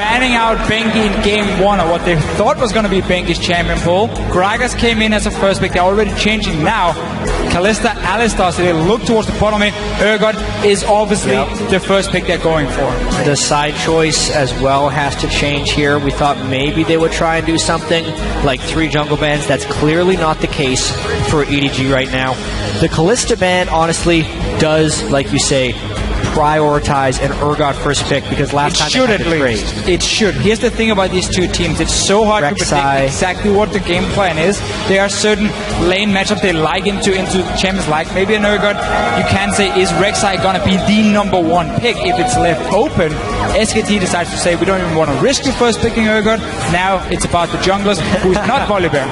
banning out Bengi in game 1, or what they thought was going to be Bengi's champion pool. Gragas came in as a first pick. They're already changing now. Kalista, Alistar, so they look towards the bottom lane. Urgot is obviously the first pick they're going for. The side choice as well has to change here. We thought maybe they would try and do something like 3 jungle bans. That's clearly not the case for EDG right now. The Kalista ban honestly does, like you say, prioritize an Urgot first pick, because last time should, at least. It should. Here's the thing about these two teams. It's so hard to predict exactly what the game plan is. There are certain lane matchups they like into champions like maybe an Urgot. You can say, is Rek'Sai going to be the #1 pick if it's left open? SKT decides to say, we don't even want to risk the first picking Urgot. Now it's about the junglers, who's not Volibear.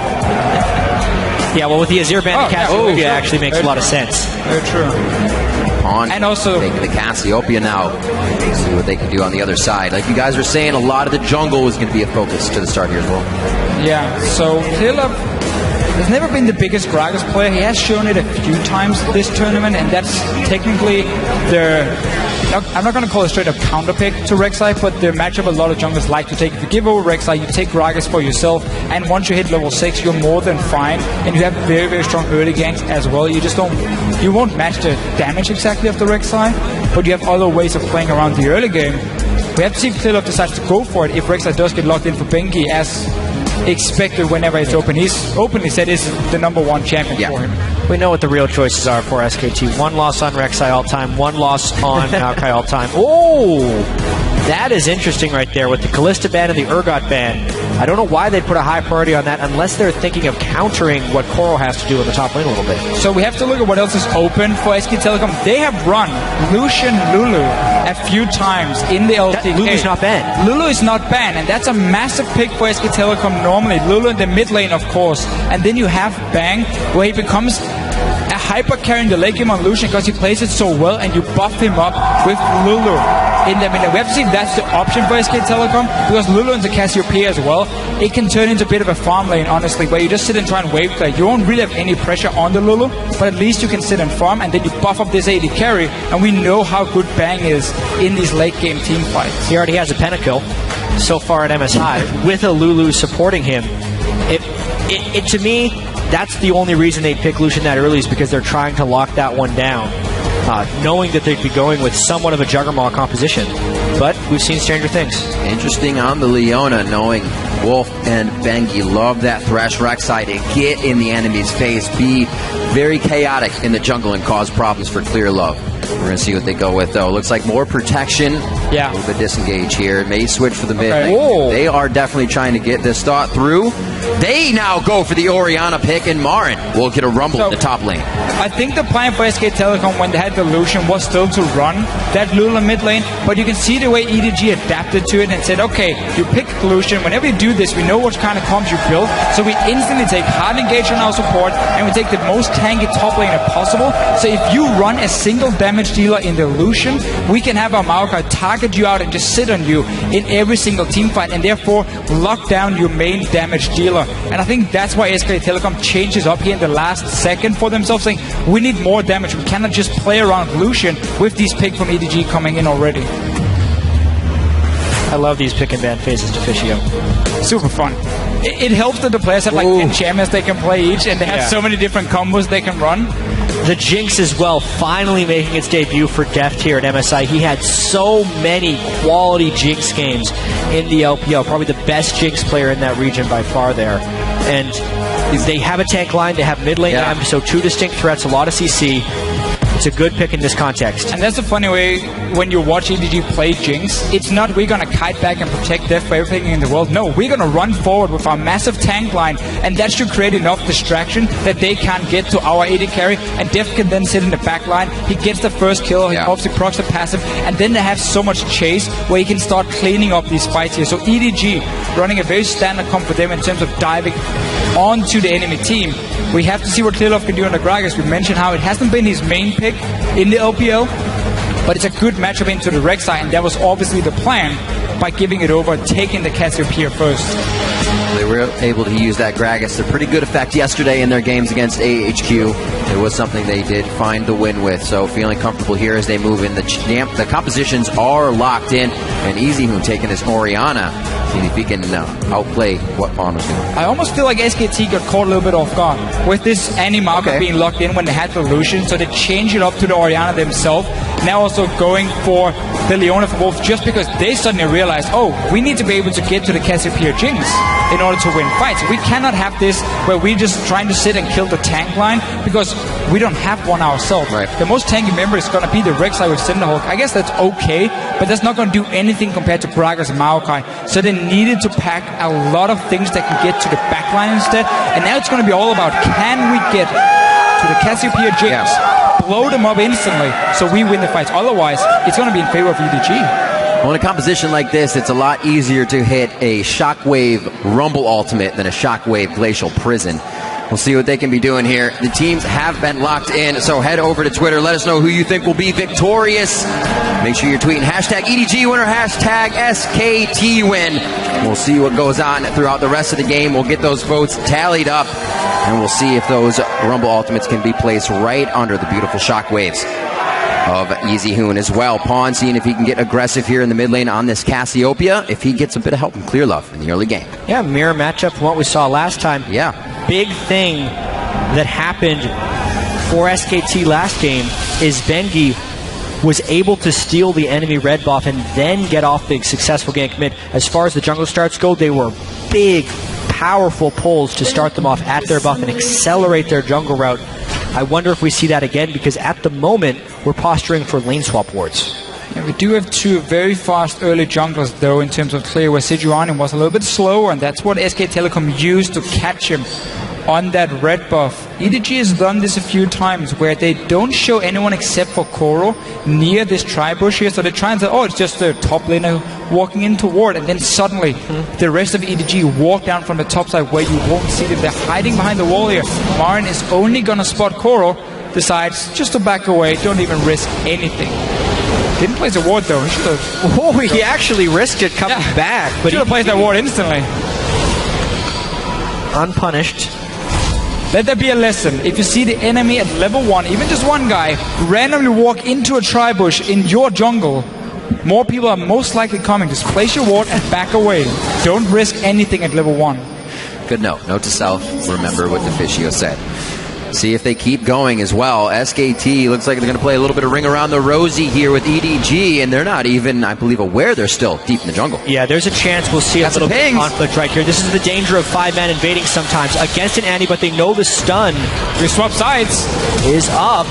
Yeah, well, with the Azir ban, it actually makes a lot of sense. Very true. And also the Cassiopeia now. See what they can do on the other side. Like you guys were saying, a lot of the jungle is going to be a focus to the start here as well. Yeah, so Philip has never been the biggest Gragas player. He has shown it a few times this tournament, and that's technically I'm not going to call it straight up counter pick to Rek'Sai, but the matchup a lot of junglers like to take. If you give over Rek'Sai, you take Gragas for yourself, and once you hit level 6, you're more than fine, and you have very, very strong early ganks as well. You won't match the damage exactly of the Rek'Sai, but you have other ways of playing around the early game. We have to see if Philip decides to go for it if Rek'Sai does get locked in for Bengi as expected whenever it's open. He's openly said is the #1 champion for him. We know what the real choices are for SKT. 1 loss on Rek'Sai all time, 1 loss on Maokai all time. Oh, that is interesting right there with the Kalista ban and the Urgot ban. I don't know why they'd put a high priority on that unless they're thinking of countering what Koro has to do in the top lane a little bit. So we have to look at what else is open for SK Telecom. They have run Lucian Lulu a few times in the LTK. Lulu's not banned. Lulu is not banned, and that's a massive pick for SK Telecom normally. Lulu in the mid lane, of course. And then you have Bang, where he becomes a hyper carry in the late game on Lucian because he plays it so well, and you buff him up with Lulu in the middle. We have to see if that's the option for SK Telecom, because Lulu and the Cassiopeia as well, it can turn into a bit of a farm lane, honestly, where you just sit and try and wave play. You won't really have any pressure on the Lulu, but at least you can sit and farm, and then you buff up this AD carry, and we know how good Bang is in these late game team fights. He already has a pentakill so far at MSI with a Lulu supporting him. It to me, that's the only reason they pick Lucian that early, is because they're trying to lock that one down, knowing that they'd be going with somewhat of a Juggernaut composition. But we've seen stranger things. Interesting on the Leona, knowing Wolf and Bengi love that Thresh Rek'Sai to get in the enemy's face, be very chaotic in the jungle and cause problems for Clear Love. We're going to see what they go with, though. Looks like more protection. Yeah. A little bit disengage here. May switch for the mid. Okay. They are definitely trying to get this thought through. They now go for the Orianna pick, and Marin will get a rumble in the top lane. I think the plan for SK Telecom when they had the Lucian was still to run that Lulu mid lane, but you can see the way EDG adapted to it and said, okay, you pick Lucian. Whenever you do this, we know what kind of comps you build, so we instantly take hard engage on our support, and we take the most tanky top laner possible. So if you run a single damage dealer in the Lucian, we can have our Maokai target you out and just sit on you in every single team fight, and therefore lock down your main damage dealer. And I think that's why SK Telecom changes up here in the last second for themselves, saying we need more damage. We cannot just play around Lucian with these picks from EDG coming in already. I love these pick and ban phases to Fishio. Super fun. It helps that the players have like 10 champions they can play each, and they have so many different combos they can run. The Jinx as well, finally making its debut for Deft here at MSI. He had so many quality Jinx games in the LPL. Probably the best Jinx player in that region by far there. And they have a tank line, they have mid lane, so 2 distinct threats, a lot of CC. It's a good pick in this context. And that's the funny way when you watch EDG play Jinx. It's not we're going to kite back and protect Def for everything in the world. No, we're going to run forward with our massive tank line, and that should create enough distraction that they can't get to our AD carry, and Def can then sit in the back line. He gets the first kill, he obviously procs the passive, and then they have so much chase where he can start cleaning up these fights here. So EDG running a very standard comp for them in terms of diving onto the enemy team. We have to see what Clearlove can do on the Gragas. We mentioned how it hasn't been his main pick in the LPL, but it's a good matchup into the Rek'Sai, and that was obviously the plan. by giving it over, taking the Cassiopeia first. They were able to use that Gragas to pretty good effect yesterday in their games against AHQ. It was something they did find the win with, so feeling comfortable here as they move in. The compositions are locked in, and EasyHoon taking this Orianna, seeing if he can outplay what Pawn was doing. I almost feel like SKT got caught a little bit off guard with this Animarca being locked in when they had the Lucian, so they changed it up to the Orianna themselves. Now also going for the Leona for Wolf, just because they suddenly realized, oh, we need to be able to get to the Cassiopeia Jinx in order to win fights. We cannot have this where we're just trying to sit and kill the tank line, because we don't have one ourselves. Right. The most tanky member is going to be the Rek'Sai with Cinderhulk. I guess that's okay, but that's not going to do anything compared to Gragas and Maokai. So they needed to pack a lot of things that can get to the backline instead. And now it's going to be all about, can we get to the Cassiopeia Jinx, blow them up instantly, so we win the fights. Otherwise, it's going to be in favor of EDG. Well, in a composition like this, it's a lot easier to hit a Shockwave Rumble ultimate than a Shockwave Glacial Prison. We'll see what they can be doing here. The teams have been locked in, so head over to Twitter. Let us know who you think will be victorious. Make sure you're tweeting hashtag EDG winner, hashtag SKT win. We'll see what goes on throughout the rest of the game. We'll get those votes tallied up, and we'll see if those Rumble ultimates can be placed right under the beautiful Shockwaves of EasyHoon as well. Pawn seeing if he can get aggressive here in the mid lane on this Cassiopeia, if he gets a bit of help from Clear Love in the early game. Yeah, mirror matchup from what we saw last time. Yeah. Big thing that happened for SKT last game is Bengi was able to steal the enemy red buff and then get off the successful gank mid. As far as the jungle starts go, they were big, powerful pulls to start them off at their buff and accelerate their jungle route. I wonder if we see that again, because at the moment, we're posturing for lane swap wards. Yeah, we do have two very fast early junglers, though, in terms of clear, where Sejuani was a little bit slower, and that's what SK Telecom used to catch him on that red buff. EDG has done this a few times, where they don't show anyone except for Koro near this tri-bush here, so they try and say, oh, it's just the top laner walking in toward, and then suddenly the rest of EDG walk down from the top side where you won't see them. They're hiding behind the wall here. Marin is only going to spot Koro, decides just to back away, don't even risk anything. Didn't place a ward though. He should have. Oh, he actually risked it coming back, but should have placed that ward instantly. Unpunished. Let there be a lesson. If you see the enemy at level 1, even just one guy, randomly walk into a tri-bush in your jungle, more people are most likely coming. Just place your ward and back away. Don't risk anything at level 1. Good note. Note to self. Remember what the Fishio said. See if they keep going as well. SKT looks like they're going to play a little bit of ring around the rosy here with EDG, and they're not even, I believe, aware they're still deep in the jungle. Yeah, there's a chance we'll see a little bit of conflict right here. This is the danger of 5-man invading sometimes against an Annie, but they know the stun. We swap sides. Is up.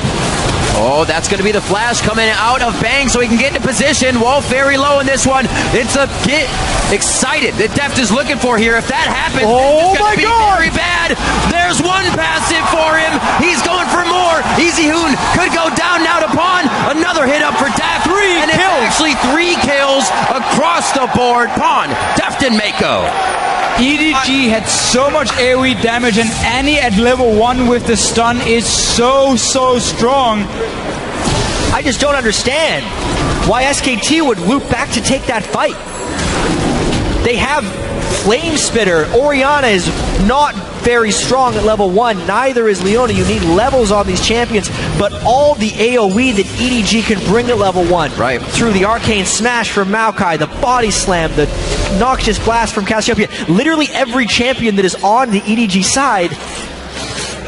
Oh, that's going to be the flash coming out of Bang so he can get into position. Wolf very low in this one. It's a get excited that Deft is looking for here. If that happens, it's going to be very bad. There's one passive for him. He's going for more. EasyHoon could go down now to Pawn. Another hit up for Deft. And it's actually 3 kills across the board. Pawn, Deft, and Mako. EDG had so much AoE damage, and Annie at level 1 with the stun is so strong. I just don't understand why SKT would loop back to take that fight. They have Flame Spitter. Orianna is not very strong at level 1. Neither is Leona. You need levels on these champions, but all the AoE that EDG can bring at level 1. Right. Through the Arcane Smash from Maokai, the Body Slam, the Noxious Blast from Cassiopeia. Literally every champion that is on the EDG side,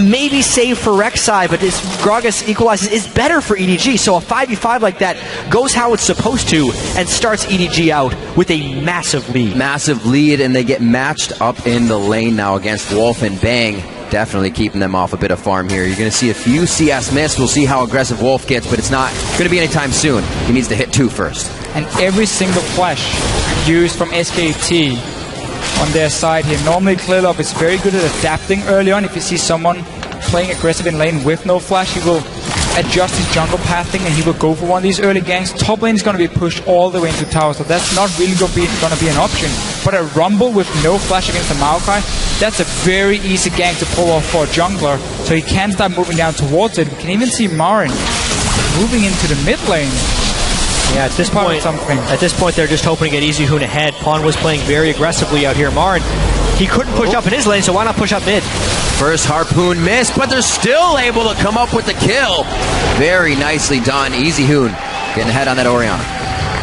maybe save for Rek'Sai, but this Gragas equalizes, is better for EDG. So a 5v5 like that goes how it's supposed to and starts EDG out with a massive lead. Massive lead, and they get matched up in the lane now against Wolf and Bang. Definitely keeping them off a bit of farm here. You're going to see a few CS miss. We'll see how aggressive Wolf gets, but it's not going to be anytime soon. He needs to hit 2 first. And every single flash used from SKT on their side here. Normally Clear Love is very good at adapting early on. If you see someone playing aggressive in lane with no flash, he will adjust his jungle pathing and he will go for one of these early ganks. Top lane is going to be pushed all the way into tower, so that's not really going to be an option. But a Rumble with no flash against the Maokai, that's a very easy gank to pull off for a jungler, so he can start moving down towards it. We can even see Marin moving into the mid lane. Yeah, at this point, they're just hoping to get Easy Hoon ahead. Pawn was playing very aggressively out here. Marin, he couldn't push up in his lane, so why not push up mid? First harpoon missed, but they're still able to come up with the kill. Very nicely done. Easy Hoon getting ahead on that Orianna.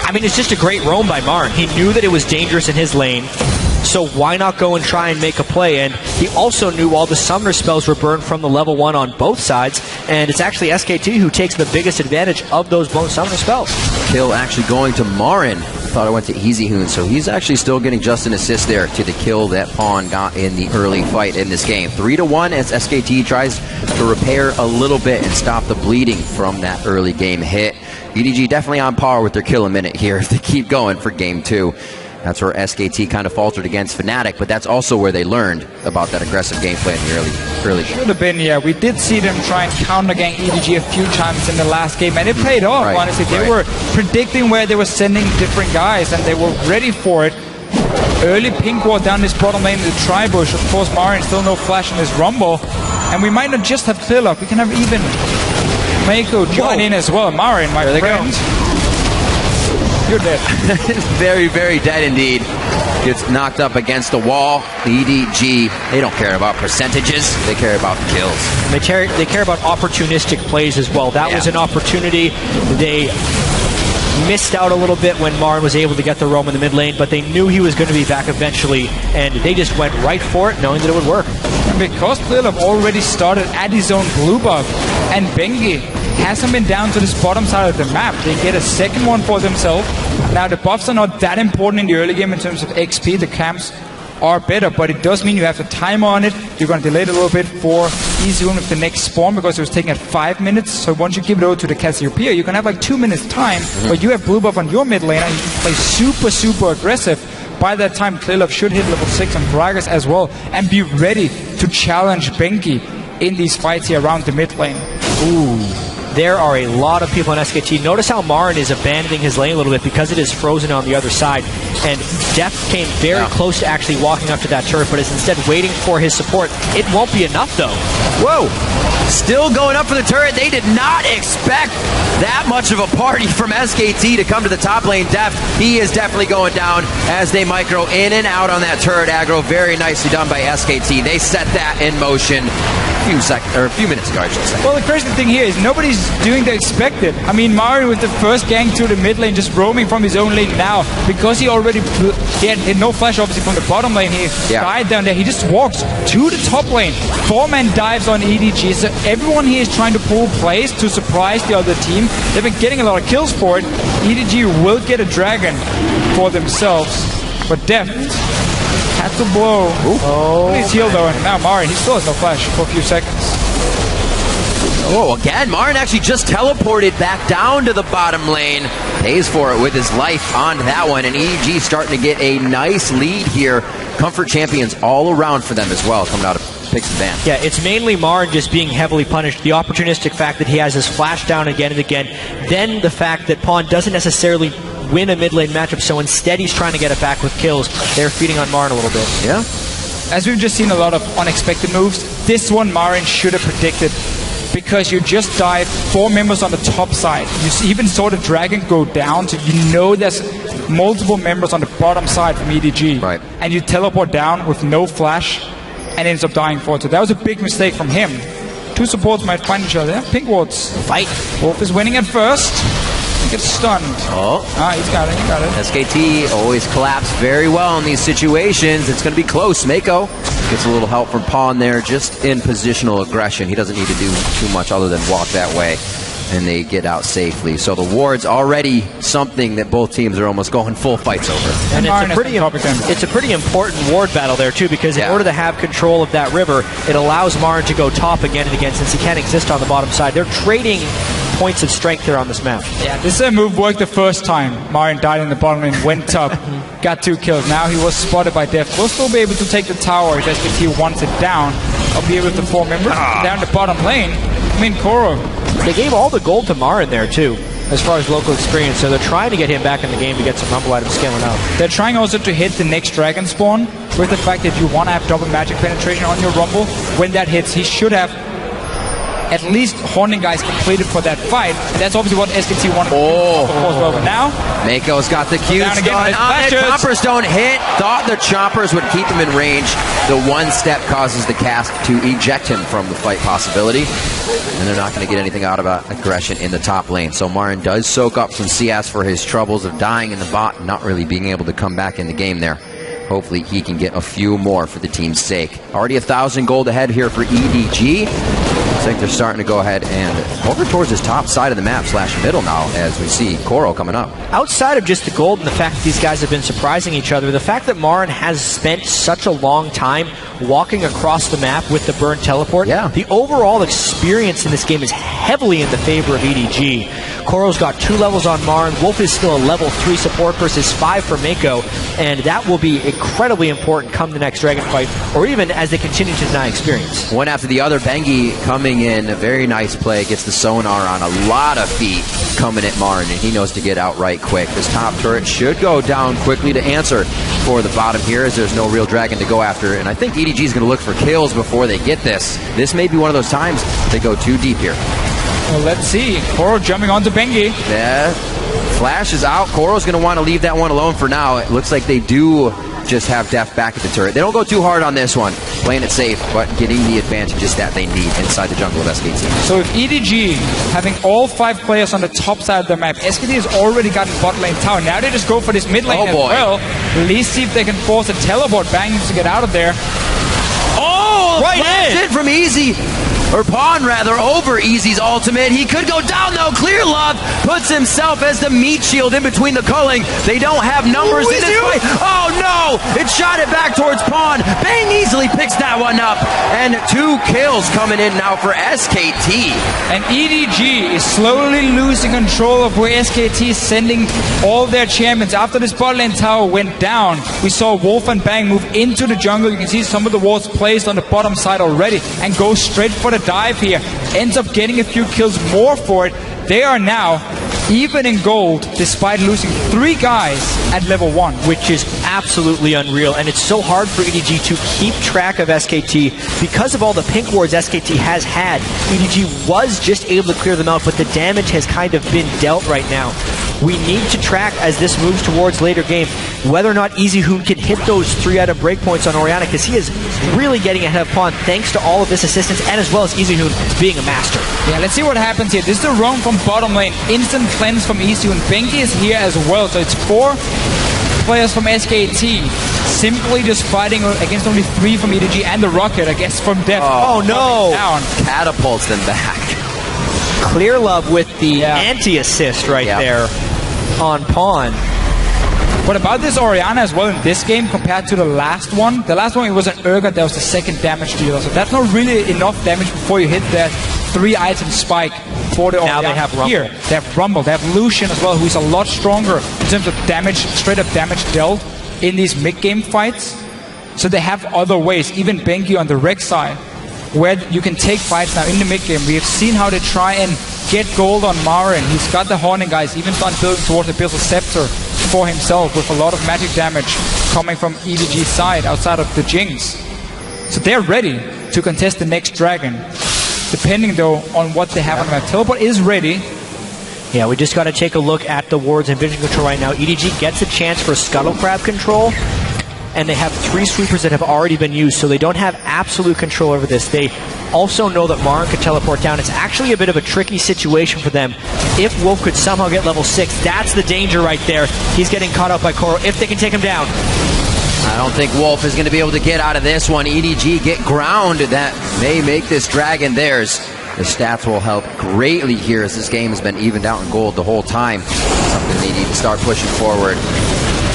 I mean, it's just a great roam by Marin. He knew that it was dangerous in his lane, so why not go and try and make a play? And he also knew all the summoner spells were burned from the level 1 on both sides, and it's actually SKT who takes the biggest advantage of those blown summoner spells. Kill actually going to Marin. Thought it went to Easy Hoon, so he's actually still getting just an assist there to the kill that Pawn got in the early fight in this game. 3-1 as SKT tries to repair a little bit and stop the bleeding from that early game hit. EDG definitely on par with their kill a minute here if they keep going for game 2. That's where SKT kind of faltered against Fnatic, but that's also where they learned about that aggressive gameplay in the early game. Should have been, yeah. We did see them try and counter-gang EDG a few times in the last game, and it paid off, honestly. They were predicting where they were sending different guys, and they were ready for it. Early pink ward down this bottom lane in the tri-bush. Of course, Marin still no flash in his rumble, and we might not just have clear luck. We can have even Mako join in as well. Marin, my friend. You're dead. Very, very dead indeed. Gets knocked up against the wall. The EDG, they don't care about percentages. They care about kills. And they care about opportunistic plays as well. That was an opportunity. They missed out a little bit when Marin was able to get the roam in the mid lane, but they knew he was going to be back eventually, and they just went right for it, knowing that it would work. And because Clearlove already started at his own blue buff, and Bengi hasn't been down to this bottom side of the map, they get a second one for themselves. Now, the buffs are not that important in the early game in terms of XP. The camps are better, but it does mean you have a timer on it. You're going to delay it a little bit for Easy Hoon with the next spawn because it was taking at 5 minutes. So once you give it over to the Cassiopeia, you can have like 2 minutes time where you have blue buff on your mid lane and you can play super, super aggressive. By that time, Clearlove should hit level 6 on Gragas as well and be ready to challenge Benki in these fights here around the mid lane. Ooh. There are a lot of people on SKT. Notice how Marin is abandoning his lane a little bit because it is frozen on the other side. And Def came very close to actually walking up to that turret, but is instead waiting for his support. It won't be enough, though. Whoa! Still going up for the turret. They did not expect that much of a party from SKT to come to the top lane. Def, he is definitely going down as they micro in and out on that turret aggro. Very nicely done by SKT. They set that in motion a few minutes ago, I should say. Well, the crazy thing here is nobody's doing the expected. I mean, Marin with the first gang to the mid lane, just roaming from his own lane now, because he already had no flash, obviously, from the bottom lane. He died down there. He just walks to the top lane. 4-man dives on EDG. So everyone here is trying to pull plays to surprise the other team. They've been getting a lot of kills for it. EDG will get a dragon for themselves, but Deft had to blow. He's healed though, and now Marin, he still has no flash for a few seconds. Oh, again, Marin actually just teleported back down to the bottom lane. Pays for it with his life on that one, and EDG starting to get a nice lead here. Comfort champions all around for them as well, coming out of picks the ban. Yeah, it's mainly Marin just being heavily punished. The opportunistic fact that he has his flash down again and again. Then the fact that Pawn doesn't necessarily win a mid lane matchup, so instead he's trying to get it back with kills. They're feeding on Marin a little bit. Yeah. As we've just seen a lot of unexpected moves, this one Marin should have predicted, because you just dive 4 members on the top side. You even saw the dragon go down, so you know there's multiple members on the bottom side from EDG. Right. And you teleport down with no flash and ends up dying for it. So that was a big mistake from him. 2 supports might find each other. Pink wards. Fight. Wolf is winning at first. He gets stunned. He's got it. He got it. SKT always collapse very well in these situations. It's going to be close. Mako gets a little help from Pawn there, just in positional aggression. He doesn't need to do too much other than walk that way, and they get out safely. So the ward's already something that both teams are almost going full fights over. And it's a pretty important ward battle there too, because in order to have control of that river, it allows Marin to go top again and again, since he can't exist on the bottom side. They're trading points of strength here on this map. Yeah, this move worked the first time. Marin died in the bottom lane, went top, got 2 kills. Now he was spotted by Def. We'll still be able to take the tower if SKT wants it down. I'll be able to 4 members down the bottom lane. I mean, Koro. They gave all the gold to Marin there too, as far as local experience, so they're trying to get him back in the game to get some Rumble items scaling out. They're trying also to hit the next dragon spawn with the fact that if you want to have double magic penetration on your Rumble, when that hits, he should have at least Haunting Guys completed for that fight. And that's obviously what SKT wanted to do, of course, well. But now, Mako's got the Q's done. The chompers don't hit. Thought the chompers would keep him in range. The one step causes the cast to eject him from the fight possibility. And they're not going to get anything out of aggression in the top lane. So Marin does soak up some CS for his troubles of dying in the bot and not really being able to come back in the game there. Hopefully he can get a few more for the team's sake. Already 1,000 gold ahead here for EDG. Looks like they're starting to go ahead and over towards this top side of the map / middle now as we see Koro coming up. Outside of just the gold and the fact that these guys have been surprising each other, the fact that Marin has spent such a long time walking across the map with the burn teleport, the overall experience in this game is heavily in the favor of EDG. Koro's got 2 levels on Marin. Wolf is still a level 3 support versus 5 for Mako, and that will be incredibly important come the next Dragon fight, or even as they continue to deny experience. One after the other, Bengi coming in, a very nice play, gets the sonar on, a lot of feet coming at Marin, and he knows to get out right quick. This top turret should go down quickly to answer for the bottom here, as there's no real Dragon to go after, and I think EDG is going to look for kills before they get this. This may be one of those times they go too deep here. Well, let's see. Koro jumping onto Bengi. Yeah, Flash is out. Koro's going to want to leave that one alone for now. It looks like they do just have Def back at the turret. They don't go too hard on this one, playing it safe, but getting the advantages that they need inside the jungle of SKT. So if EDG having all 5 players on the top side of the map, SKT has already gotten bot lane tower. Now they just go for this mid lane as well. At least see if they can force a teleport bang to get out of there. Oh, right in from Easy. Or Pawn, rather, over Easy's ultimate. He could go down, though. Clear Love puts himself as the meat shield in between the culling. They don't have numbers in this fight. Oh, no! It shot it back towards Pawn. Bang easily picks that one up. And 2 kills coming in now for SKT. And EDG is slowly losing control of where SKT is sending all their champions. After this bot lane tower went down, we saw Wolf and Bang move into the jungle. You can see some of the walls placed on the bottom side already and go straight for the dive here. Ends up getting a few kills more for it. They are now even in gold despite losing 3 guys at level 1. Which is absolutely unreal, and it's so hard for EDG to keep track of SKT because of all the pink wards SKT has had. EDG was just able to clear them out, but the damage has kind of been dealt right now. We need to track, as this moves towards later game, whether or not EasyHoon can hit those 3 out of breakpoints on Orianna, because he is really getting ahead of Pawn thanks to all of this assistance, and as well as EasyHoon being a master. Yeah, let's see what happens here. This is the roam from bottom lane. Instant cleanse from EasyHoon. Bengi is here as well, so it's 4 players from SKT simply just fighting against only 3 from EDG and the Rocket, I guess, from Def. Oh no! Down. Catapults them back. Clear Love with the anti-assist right there on Pawn. What about this Orianna as well in this game compared to the last one? The last one, it was an Urgot that was the 2nd damage dealer, so that's not really enough damage before you hit that 3-item spike for the Orianna. Now they have Rumble. Here, they have Rumble. They have Lucian as well, who's a lot stronger in terms of damage, straight up damage dealt in these mid-game fights. So they have other ways, even Bengi on the Rex side, where you can take fights now in the mid-game. We have seen how they try and get gold on Marin. He's got the Haunting Guys, even started building towards the Abyssal Scepter for himself with a lot of magic damage coming from EDG's side outside of the Jinx. So they're ready to contest the next Dragon, depending though on what they have on their teleport is ready. Yeah, we just got to take a look at the wards and vision control right now. EDG gets a chance for Scuttle Crab control, and they have 3 sweepers that have already been used, so they don't have absolute control over this. They also know that Marin could teleport down. It's actually a bit of a tricky situation for them. If Wolf could somehow get level 6, that's the danger right there. He's getting caught up by Koro if they can take him down. I don't think Wolf is going to be able to get out of this one. EDG get ground. That may make this Dragon theirs. The stats will help greatly here as this game has been evened out in gold the whole time. Something they need to start pushing forward.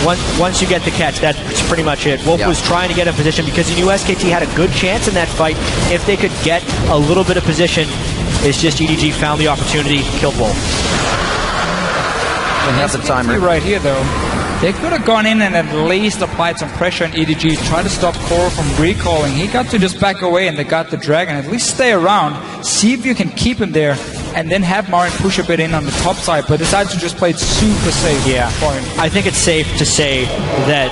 Once you get the catch, that's pretty much it. Wolf was trying to get in position because he knew SKT had a good chance in that fight if they could get a little bit of position. It's just EDG found the opportunity, killed Wolf. And that's the timer. Right here, though. They could have gone in and at least applied some pressure on EDG, try to stop Koro from recalling. He got to just back away and they got the Dragon. At least stay around, see if you can keep him there, and then have Marin push a bit in on the top side, but decided to just play it super safe for him. I think it's safe to say that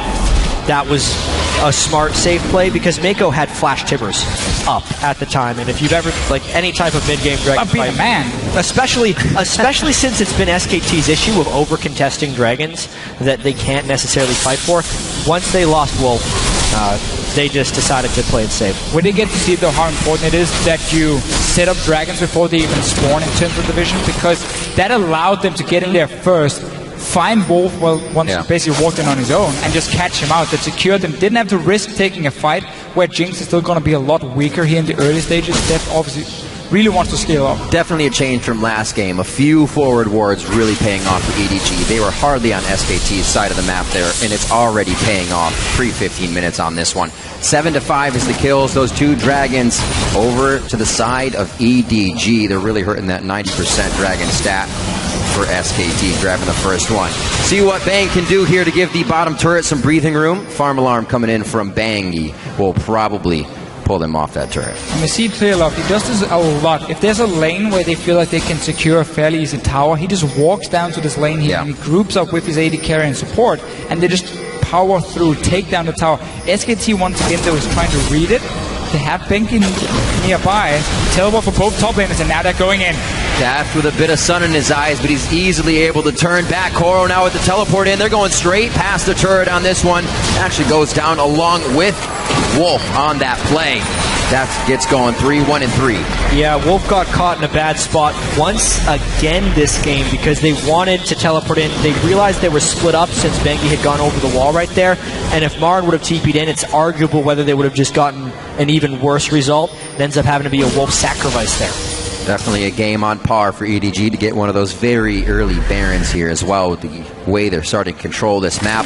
that was a smart safe play because Mako had flash timbers up at the time, and if you've ever any type of mid-game dragon fight, especially since it's been SKT's issue of over contesting dragons that they can't necessarily fight for. Once they lost Wolf, they just decided to play it safe. We did get to see though how important it is that you set up dragons before they even spawn in terms of division, because that allowed them to get in there first, find Wolf once he basically walked in on his own, and just catch him out. That secured them. Didn't have to risk taking a fight where Jinx is still going to be a lot weaker here in the early stages. Def obviously really wants to scale up. Definitely a change from last game. A few forward wards really paying off for EDG. They were hardly on SKT's side of the map there, and it's already paying off pre-15 minutes on this one. 7-5 is the kills. Those two dragons over to the side of EDG. They're really hurting that 90% dragon stat for SKT, grabbing the first one. See what Bang can do here to give the bottom turret some breathing room. Farm alarm coming in from Bangy will probably pull them off that turret. And we see clear love. He does this a lot. If there's a lane where they feel like they can secure a fairly easy tower, he just walks down to this lane here and he groups up with his AD carry and support, and they just power through, take down the tower. SKT once again though is trying to read it. They have Benki nearby. Teleport for both top laners, and now they're going in. Daft with a bit of sun in his eyes, but he's easily able to turn back. Koro now with the teleport in. They're going straight past the turret on this one. Actually goes down along with Wolf on that play. Daft gets going 3-1-3. Yeah, Wolf got caught in a bad spot once again this game because they wanted to teleport in. They realized they were split up since Bengi had gone over the wall right there, and if Marin would have TP'd in, it's arguable whether they would have just gotten an even worse result. It ends up having to be a Wolf sacrifice there. Definitely a game on par for EDG to get one of those very early Barons here as well, with the way they're starting to control this map.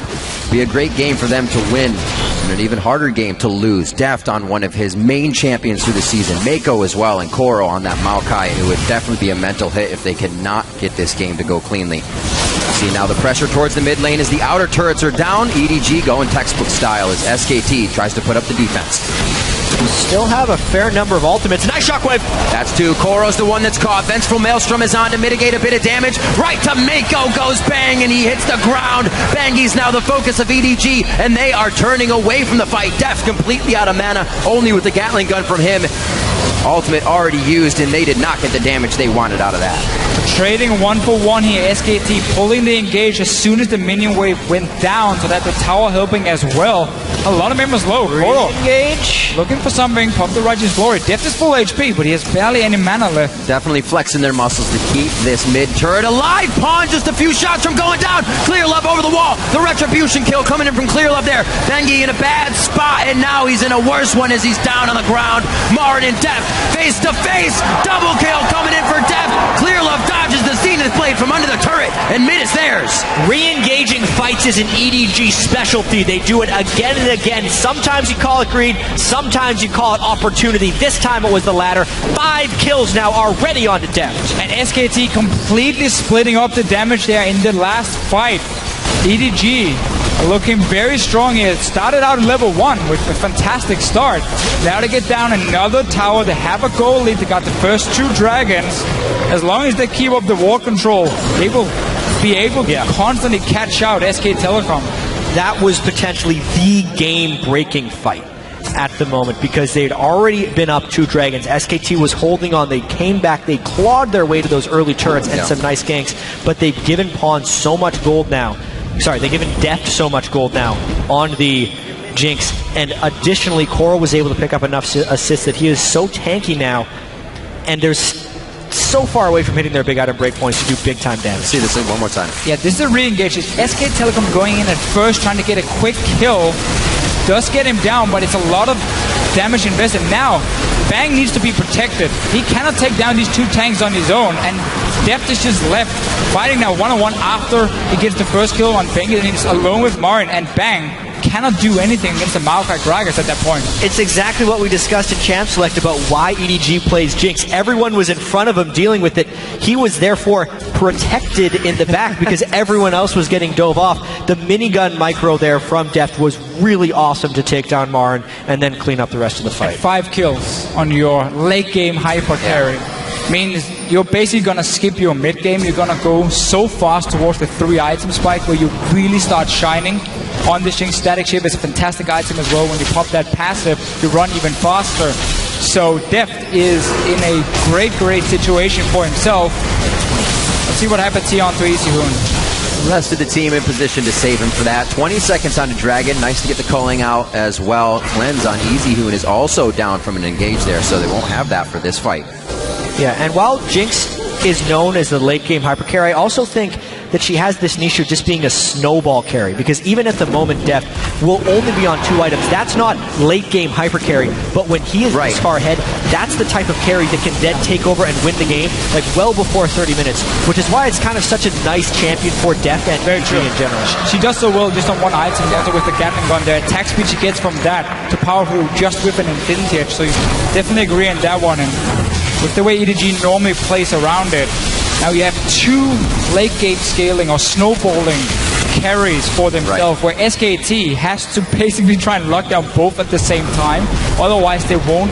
Be a great game for them to win, and an even harder game to lose. Deft on one of his main champions through the season, Mako as well, and Koro on that Maokai. It would definitely be a mental hit if they cannot get this game to go cleanly. See now the pressure towards the mid lane as the outer turrets are down. EDG going textbook style as SKT tries to put up the defense. We still have a fair number of ultimates. Nice shockwave! That's two. Koro's the one that's caught. Vengeful Maelstrom is on to mitigate a bit of damage. Right to Mako goes Bang, and he hits the ground. Bangy's now the focus of EDG, and they are turning away from the fight. Def completely out of mana, only with the Gatling gun from him. Ultimate already used, and they did not get the damage they wanted out of that. Trading 1-for-1 here. SKT pulling the engage as soon as the minion wave went down, so that the tower helping as well. A lot of members low. Koro Engage. looking for something. Pop the Righteous Glory. Deft is full HP, but he has barely any mana left. Definitely flexing their muscles to keep this mid turret alive. Pawn just a few shots from going down. Clear Love over the wall. The retribution kill coming in from Clear Love there. Bengi in a bad spot, and now he's in a worse one as he's down on the ground. Marin and Deft face to face. Double kill coming in for Deft. Clear Love dodges the Zenith blade from under the turret, and mid is theirs. Re-engaging fights is an EDG specialty. They do it again and again. Sometimes you call it greed, sometimes you call it opportunity. This time it was the latter. 5 kills now already on to Deft. And SKT completely splitting up the damage there in the last fight. EDG looking very strong here. It started out in level 1 with a fantastic start. Now to get down another tower. They have a goal lead. They got the first 2 dragons. As long as they keep up the wall control, they will be able to constantly catch out SK Telecom. That was potentially the game-breaking fight at the moment because they had already been up 2 dragons. SKT was holding on. They came back. They clawed their way to those early turrets and some nice ganks, but they've given Pawn so much gold now. Sorry, they've given Deft so much gold now on the Jinx, and additionally, Koro was able to pick up enough assists that he is so tanky now, and they're so far away from hitting their big item breakpoints to do big-time damage. See this one more time. Yeah, this is a re-engage. It's SK Telecom going in at first, trying to get a quick kill. Does get him down, but it's a lot of damage invested. Now, Bang needs to be protected. He cannot take down these 2 tanks on his own, and Deft is just left fighting now 1-on-1 after he gets the first kill on Bang, and he's alone with Marin, and Bang cannot do anything against the Maokai Gragas at that point. It's exactly what we discussed in Champ Select about why EDG plays Jinx. Everyone was in front of him dealing with it. He was therefore protected in the back because everyone else was getting dove off. The minigun micro there from Deft was really awesome to take down Marin and then clean up the rest of the fight. 5 kills on your late game hyper carry. I mean, you're basically going to skip your mid game. You're going to go so fast towards the 3-item spike where you really start shining on this Jinx. Static Shape is a fantastic item as well. When you pop that passive, you run even faster. So Deft is in a great situation for himself. Let's see what happens here onto EasyHoon. Rest of the team in position to save him for that. 20 seconds on the Dragon. Nice to get the calling out as well. Cleanse on EasyHoon is also down from an engage there, so they won't have that for this fight. Yeah, and while Jinx is known as the late game hyper carry, I also think that she has this niche of just being a snowball carry, because even at the moment Deft will only be on 2 items. That's not late game hyper carry, but when he is this far ahead, that's the type of carry that can then take over and win the game like well before 30 minutes, which is why it's kind of such a nice champion for Deft and EDG in general. She does so well just on one item, also with the Gatling gun. The attack speed she gets from that to powerful just with an Infinity Edge, so you definitely agree on that one. And with the way EDG normally plays around it, now you have 2 late game scaling or snowballing carries for themselves, where SKT has to basically try and lock down both at the same time, otherwise they won't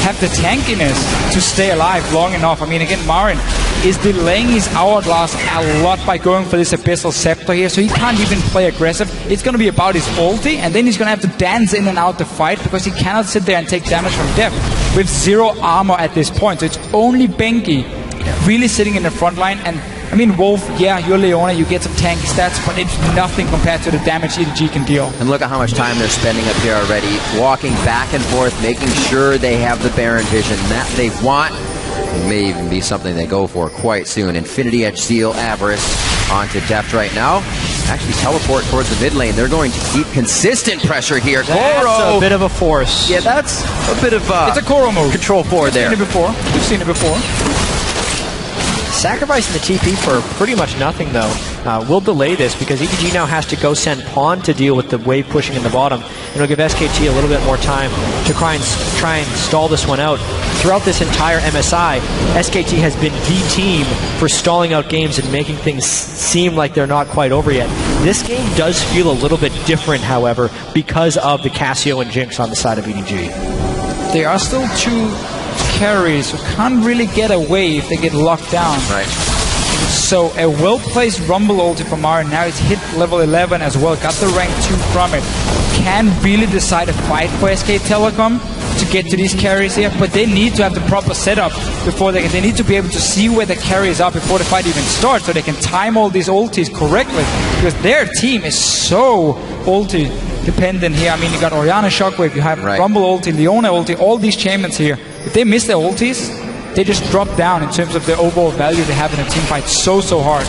have the tankiness to stay alive long enough. I mean, again, Marin is delaying his hourglass a lot by going for this Abyssal Scepter here, so he can't even play aggressive. It's going to be about his ulti, and then he's going to have to dance in and out the fight because he cannot sit there and take damage from Deft with 0 armor at this point. So it's only Bengi really sitting in the front line. And I mean, Wolf, yeah, you're Leona, you get some tanky stats, but it's nothing compared to the damage EDG can deal. And look at how much time they're spending up here already, walking back and forth, making sure they have the Baron vision that they want. It may even be something they go for quite soon. Infinity Edge Seal, Avarice onto Deft right now. Actually teleport towards the mid lane. They're going to keep consistent pressure here. That's a bit of a force. Yeah, that's a bit of it's a Koro move. Control 4 there. We've seen it before. Sacrificing the TP for pretty much nothing, though. We'll delay this because EDG now has to go send Pawn to deal with the wave pushing in the bottom. And it'll give SKT a little bit more time to try and stall this one out. Throughout this entire MSI, SKT has been the team for stalling out games and making things seem like they're not quite over yet. This game does feel a little bit different, however, because of the Cassio and Jinx on the side of EDG. There are still 2 carries who can't really get away if they get locked down. Right. So a well-placed Rumble ulti from Marin. Now he's hit level 11 as well. Got the rank 2 from it. Can really decide a fight for SK Telecom to get to these carries here, but they need to have the proper setup before they need to be able to see where the carries are before the fight even starts, so they can time all these ultis correctly, because their team is so ulti dependent here. I mean, you got Orianna Shockwave, you have Rumble ulti, Leona ulti, all these champions here. If they miss their ultis, they just drop down in terms of the overall value they have in a team fight so hard.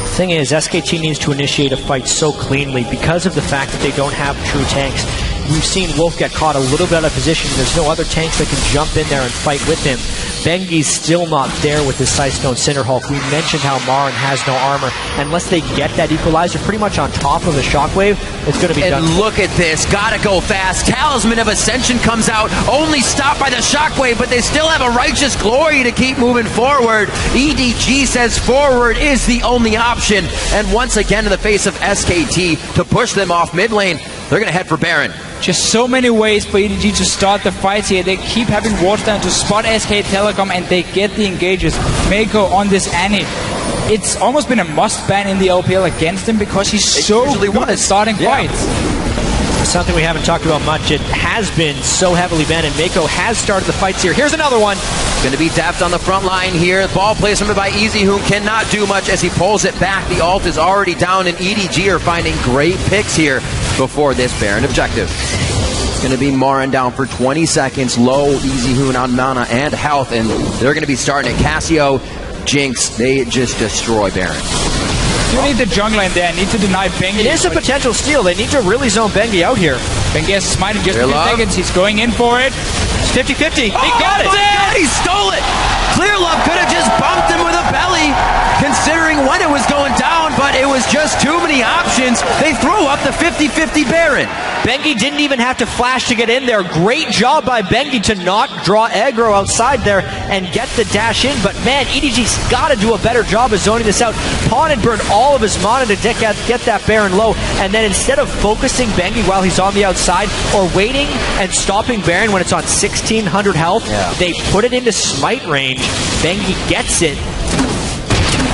The thing is, SKT needs to initiate a fight so cleanly because of the fact that they don't have true tanks. We've seen Wolf get caught a little bit out of position. There's no other tanks that can jump in there and fight with him. Bengi's still not there with his Sightstone Cinderhulk. We mentioned how Marin has no armor. Unless they get that equalizer pretty much on top of the Shockwave, it's going to be done. And look at this. Gotta go fast. Talisman of Ascension comes out. Only stopped by the Shockwave, but they still have a Righteous Glory to keep moving forward. EDG says forward is the only option. And once again, in the face of SKT, to push them off mid lane, they're going to head for Baron. Just so many ways for EDG to start the fights here. They keep having wards down to spot SK Telecom, and they get the engages. Mako on this Annie. It's almost been a must ban in the LPL against him because he's so good at starting fights. Something we haven't talked about much. It has been so heavily banned, and Mako has started the fights here. Here's another one. Going to be Deft on the front line here. Ball placement by EasyHoon cannot do much as he pulls it back. The ult is already down, and EDG are finding great picks here before this Baron objective. It's going to be Marin down for 20 seconds. Low EasyHoon on mana and health, and they're going to be starting at Cassio. Jinx, they just destroy Baron. You need the jungler in there. Need to deny Bengi. It is a potential steal. They need to really zone Bengi out here. Bengi has smite in just a few seconds. He's going in for it. It's 50-50. He got it. He stole it. Clear Love could have just bumped him with a belly, considering when it was going down, but it was just too many options. They throw up the 50-50 Baron. Bengi didn't even have to flash to get in there. Great job by Bengi to not draw aggro outside there and get the dash in. But man, EDG's got to do a better job of zoning this out. Pawn had burned all of his mana to get that Baron low, and then instead of focusing Bengi while he's on the outside or waiting and stopping Baron when it's on 1600 health, they put it into smite range. Bengi gets it,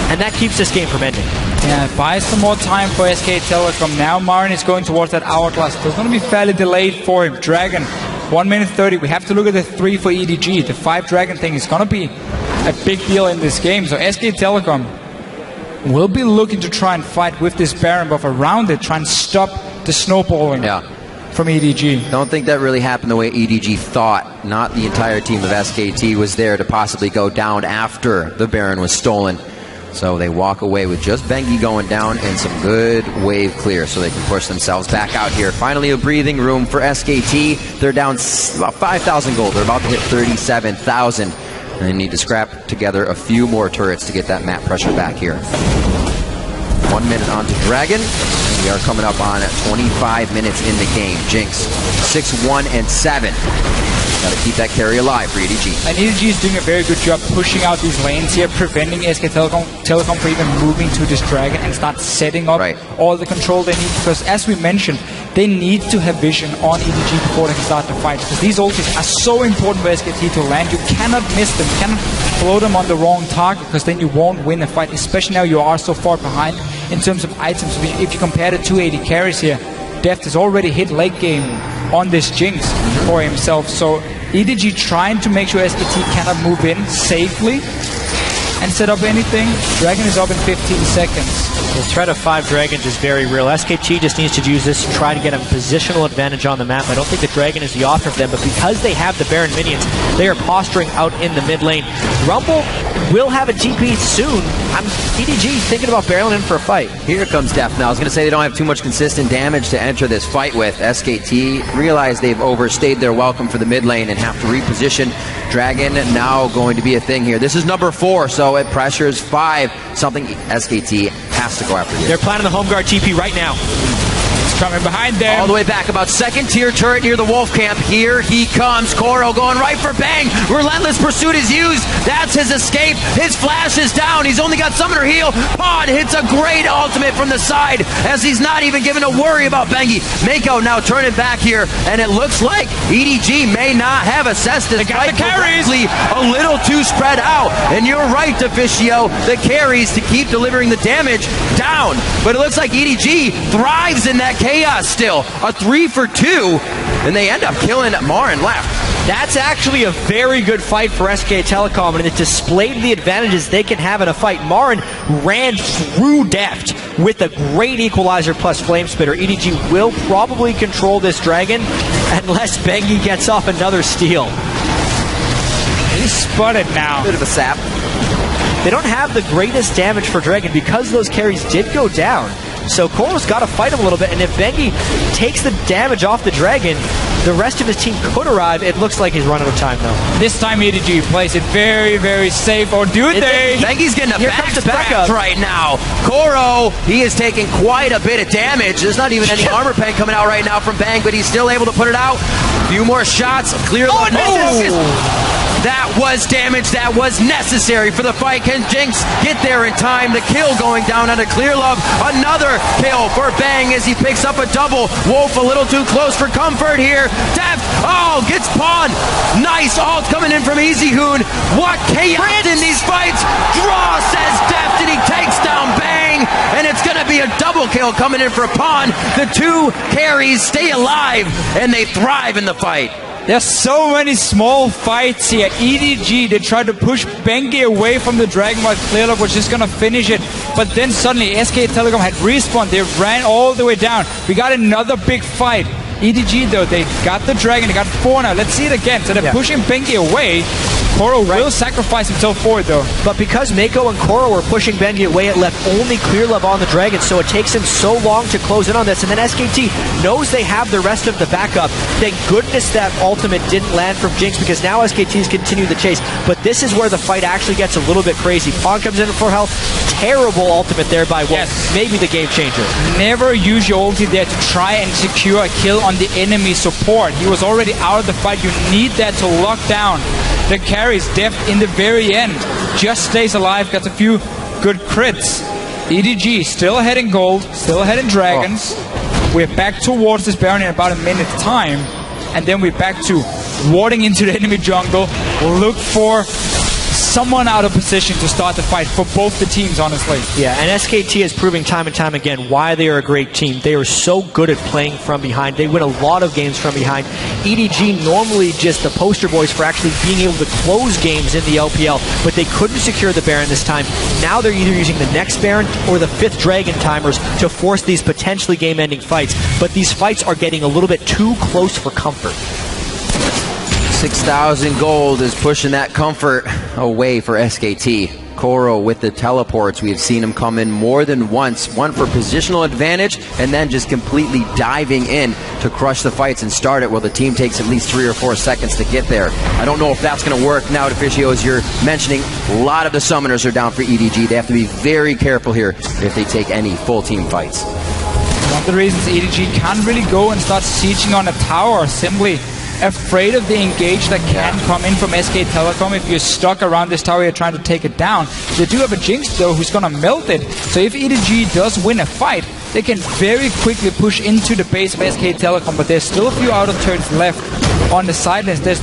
and that keeps this game from ending. Yeah, it buys some more time for SK Telecom. Now Marin is going towards that hourglass. It's going to be fairly delayed for him. Dragon, 1 minute 30. We have to look at the 3 for EDG. The 5 Dragon thing is going to be a big deal in this game. So SK Telecom will be looking to try and fight with this Baron buff around it, try and stop the snowballing from EDG. Don't think that really happened the way EDG thought. Not the entire team of SKT was there to possibly go down after the Baron was stolen. So they walk away with just Bengi going down and some good wave clear so they can push themselves back out here. Finally a breathing room for SKT. They're down about 5,000 gold. They're about to hit 37,000. And they need to scrap together a few more turrets to get that map pressure back here. 1 minute onto Dragon. And we are coming up on 25 minutes in the game. Jinx, 6-1 and 7. Got to keep that carry alive for EDG. And EDG is doing a very good job pushing out these lanes here, preventing SK Telecom from even moving to this Dragon and start setting up all the control they need. Because as we mentioned, they need to have vision on EDG before they can start the fight. Because these ultis are so important for SKT to land. You cannot miss them. You cannot blow them on the wrong target, because then you won't win a fight. Especially now you are so far behind in terms of items. If you compare the 280 carries here, Deft has already hit late game on this Jinx for himself. So EDG trying to make sure SKT cannot move in safely and set up anything. Dragon is up in 15 seconds. The threat of 5 Dragons is very real. SKT just needs to use this to try to get a positional advantage on the map. I don't think the Dragon is the author of them, but because they have the Baron minions, they are posturing out in the mid lane. Rumble will have a TP soon. EDG thinking about barreling in for a fight. Here comes Def now. I was going to say they don't have too much consistent damage to enter this fight with. SKT realize they've overstayed their welcome for the mid lane and have to reposition. Dragon now going to be a thing here. This is number 4, so it pressures 5. Something SKT has to go after here. They're planning the home guard TP right now. Coming behind them. All the way back, about second tier turret near the Wolf camp. Here he comes. Koro going right for Bang. Relentless pursuit is used. That's his escape. His flash is down. He's only got summoner heal. Pod hits a great ultimate from the side as he's not even given a worry about Bengi. Mako now turning back here, and it looks like EDG may not have assessed this fight correctly. A little too spread out. And you're right, Deficio. The carries to keep delivering the damage down. But it looks like EDG thrives in that chaos still. A 3 for 2, and they end up killing Marin left. That's actually a very good fight for SK Telecom, and it displayed the advantages they can have in a fight. Marin ran through Deft with a great equalizer plus Flame Spitter. EDG will probably control this Dragon unless Bengi gets off another steal. He's spotted now. Bit of a sap. They don't have the greatest damage for Dragon because those carries did go down. So Koro's got to fight him a little bit, and if Bengi takes the damage off the Dragon, the rest of his team could arrive. It looks like he's run out of time, though. This time EDG plays it very, very safe, or do they? Bengi's getting a backup right now. Koro, he is taking quite a bit of damage. There's not even any armor pen coming out right now from Bang, but he's still able to put it out. A few more shots, clear the That was damage that was necessary for the fight. Can Jinx get there in time? The kill going down onto Clear Love. Another kill for Bang as he picks up a double. Wolf a little too close for comfort here. Deft, gets pawned. Nice ult coming in from Easy Hoon. What chaos in these fights. Draw, says Deft, and he takes down Bang. And it's going to be a double kill coming in for Pawn. The 2 carries stay alive, and they thrive in the fight. There's so many small fights here. EDG, they tried to push Bengi away from the Dragon while Clearlove was just going to finish it. But then suddenly SK Telecom had respawned. They ran all the way down. We got another big fight. EDG, though, they got the Dragon. They got 4 now. Let's see it again. So they're pushing Bengi away. Koro will sacrifice himself for it, though. But because Mako and Koro were pushing Bengi away, it left only Clear Love on the Dragon, so it takes him so long to close in on this. And then SKT knows they have the rest of the backup. Thank goodness that ultimate didn't land from Jinx, because now SKT's continue the chase. But this is where the fight actually gets a little bit crazy. Pawn comes in for health. Terrible ultimate there by Wolf. Yes. Maybe the game changer. Never use your ulti there to try and secure a kill on the enemy support. He was already out of the fight. You need that to lock down the carries. Deft in the very end just stays alive, got a few good crits. EDG still ahead in gold, still ahead in dragons. We're back towards this Baron in about a minute's time, and then we're back to warding into the enemy jungle. Look for someone out of position to start the fight for both the teams, honestly. Yeah, and SKT is proving time and time again why they are a great team. They are so good at playing from behind. They win a lot of games from behind. EDG normally just the poster boys for actually being able to close games in the LPL, but they couldn't secure the Baron this time. Now they're either using the next Baron or the 5th Dragon timers to force these potentially game-ending fights. But these fights are getting a little bit too close for comfort. 6,000 gold is pushing that comfort away for SKT. Koro with the teleports, we've seen him come in more than once, one for positional advantage, and then just completely diving in to crush the fights and start it, while the team takes at least 3 or 4 seconds to get there. I don't know if that's going to work now. Deficio, as you're mentioning, a lot of the summoners are down for EDG. They have to be very careful here if they take any full team fights. One of the reasons EDG can't really go and start sieging on a tower, simply afraid of the engage that can come in from SK Telecom. If you're stuck around this tower, you're trying to take it down. They do have a Jinx, though, who's going to melt it. So if EDG does win a fight, they can very quickly push into the base of SK Telecom, but there's still a few outer turns left on the sidelines. There's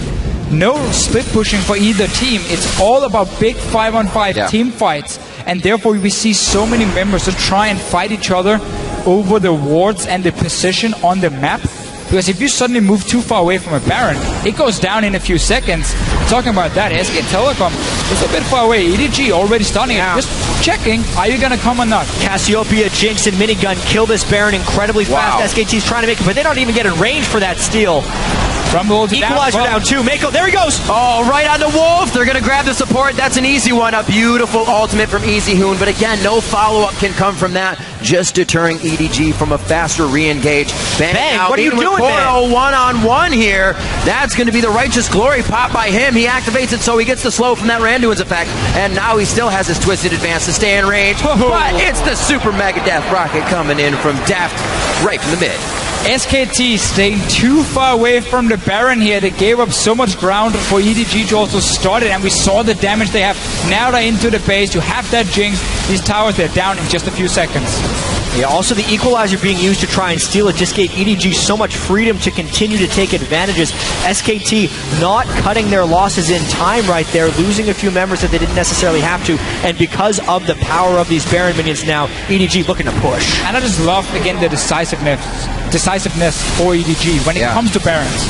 no split pushing for either team. It's all about big 5-on-5 team fights, and therefore we see so many members to try and fight each other over the wards and the position on the map. Because if you suddenly move too far away from a Baron, it goes down in a few seconds. Talking about that, SK Telecom is a bit far away. EDG already starting it. Just checking, are you going to come or not? Cassiopeia, Jinx, and Minigun kill this Baron incredibly fast. SKT's trying to make it, but they don't even get in range for that steal. Equalizer down 2. Mako, there he goes. Oh, right on the Wolf. They're going to grab the support. That's an easy one. A beautiful ultimate from Easy Hoon. But again, no follow-up can come from that. Just deterring EDG from a faster re-engage. Bang, what are you doing, man? One-on-one here. That's going to be the Righteous Glory pop by him. He activates it, so he gets the slow from that Randuin's effect. And now he still has his Twisted Advance to stay in range. But it's the Super Mega Death Rocket coming in from Deft right from the mid. SKT staying too far away from the Baron here. They gave up so much ground for EDG to also start it, and we saw the damage they have. Now they're into the base. You have that Jinx. These towers, they're down in just a few seconds. Yeah, also the Equalizer being used to try and steal it just gave EDG so much freedom to continue to take advantages. SKT not cutting their losses in time right there, losing a few members that they didn't necessarily have to, and because of the power of these Baron minions now, EDG looking to push. And I just love, again, the decisiveness for EDG when it comes to Barons.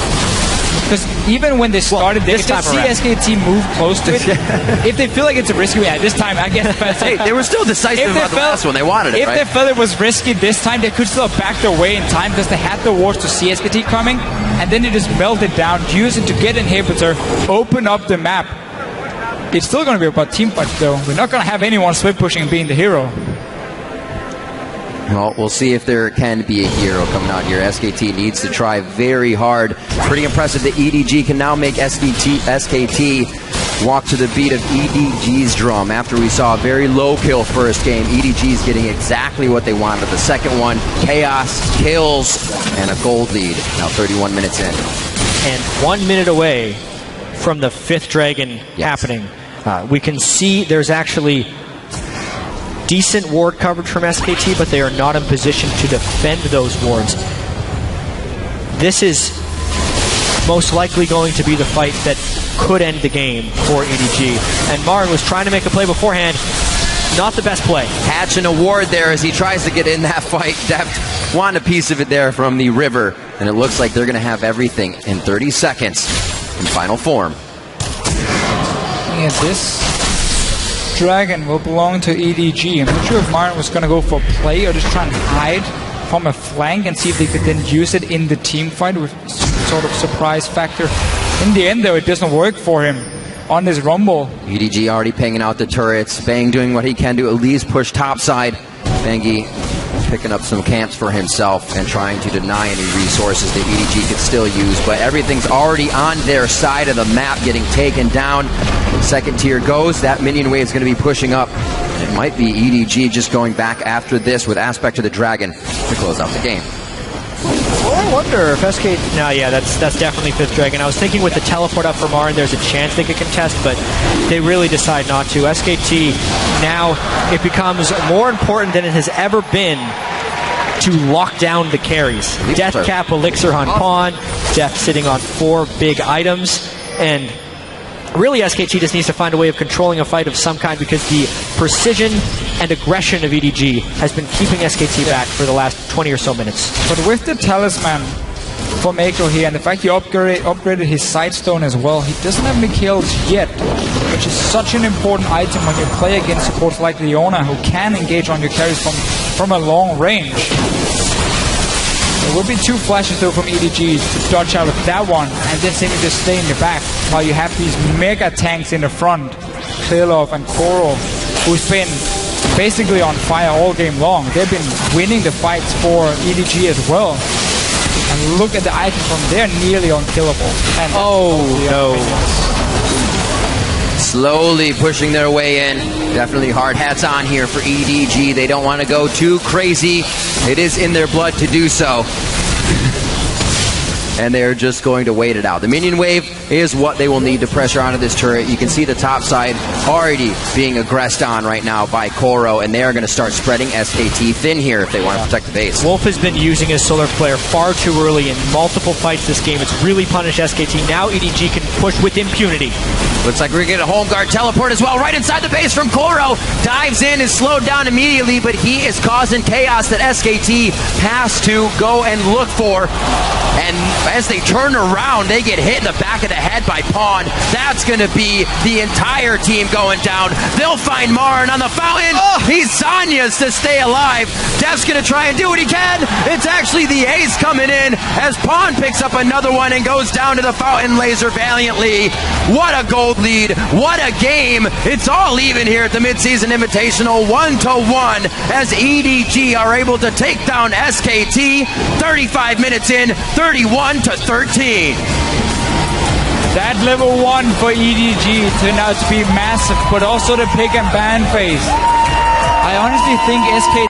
Because even when they started this, they see SKT move close to it. If they feel like it's a risky, this time, I guess. Hey, they were still decisive about the last one. They wanted it, If they felt it was risky this time, they could still back their way in time because they had the wards to see SKT coming, and then they just melt it down, use it to get inhibitor, open up the map. It's still going to be about team fights, though. We're not going to have anyone split pushing and being the hero. Well, we'll see if there can be a hero coming out here. SKT needs to try very hard. Pretty impressive that EDG can now make SKT walk to the beat of EDG's drum. After we saw a very low kill first game, EDG's getting exactly what they wanted. The second one, chaos, kills, and a gold lead. Now 31 minutes in. And 1 minute away from the 5th Dragon happening. We can see there's actually decent ward coverage from SKT, but they are not in position to defend those wards. This is most likely going to be the fight that could end the game for EDG. And Marin was trying to make a play beforehand. Not the best play. Hatching a ward there as he tries to get in that fight. Deft wanted a piece of it there from the river, and it looks like they're going to have everything in 30 seconds in final form. Yeah, this Dragon will belong to EDG. I'm not sure if Marin was going to go for play or just try and hide from a flank and see if they could then use it in the team fight with some sort of surprise factor. In the end, though, it doesn't work for him. on this Rumble. EDG already pinging out the turrets. Bang doing what he can to at least push topside. Bangy picking up some camps for himself and trying to deny any resources that EDG could still use, but everything's already on their side of the map, getting taken down. Second tier goes, that minion wave is going to be pushing up. It might be EDG just going back after this with Aspect to the Dragon to close out the game. Well, I wonder if SK... No, yeah, that's definitely 5th Dragon. I was thinking with the teleport up for Marn, there's a chance they could contest, but they really decide not to. SKT, now it becomes more important than it has ever been to lock down the carries. Death Cap, Elixir on Pawn, Death sitting on 4 big items, and really SKT just needs to find a way of controlling a fight of some kind, because the precision and aggression of EDG has been keeping SKT back for the last 20 or so minutes. But with the Talisman for Mako here, and the fact he upgraded his Sightstone as well, he doesn't have any kills yet, which is such an important item when you play against supports like Leona, who can engage on your carries from a long range. There will be 2 flashes though from EDG to dodge out of that one, and then simply just stay in your back, while you have these mega tanks in the front, Clearlove and Koro, who's been basically on fire all game long. They've been winning the fights for EDG as well. And look at the items from there, nearly unkillable. And no. Slowly pushing their way in. Definitely hard hats on here for EDG. They don't want to go too crazy. It is in their blood to do so. And they're just going to wait it out. The minion wave is what they will need to pressure onto this turret. You can see the top side already being aggressed on right now by Koro, and they are going to start spreading SKT thin here if they want to protect the base. Wolf has been using his Solar Flare far too early in multiple fights this game. It's really punished SKT. Now EDG can push with impunity. Looks like we're going to get a home guard teleport as well, right inside the base from Koro. Dives in, is slowed down immediately, but he is causing chaos that SKT has to go and look for. And as they turn around, they get hit in the back of the head by Pawn. That's going to be the entire team going down. They'll find Marn on the fountain. He's Sonya's to stay alive. Death's going to try and do what he can. It's actually the ace coming in as Pawn picks up another one and goes down to the fountain laser valiantly. What a gold lead. What a game. It's all even here at the midseason invitational, 1-1, as EDG are able to take down SKT 35 minutes in, 31-13. That level 1 for EDG turned out to be massive, but also the pick and ban phase. I honestly think SKT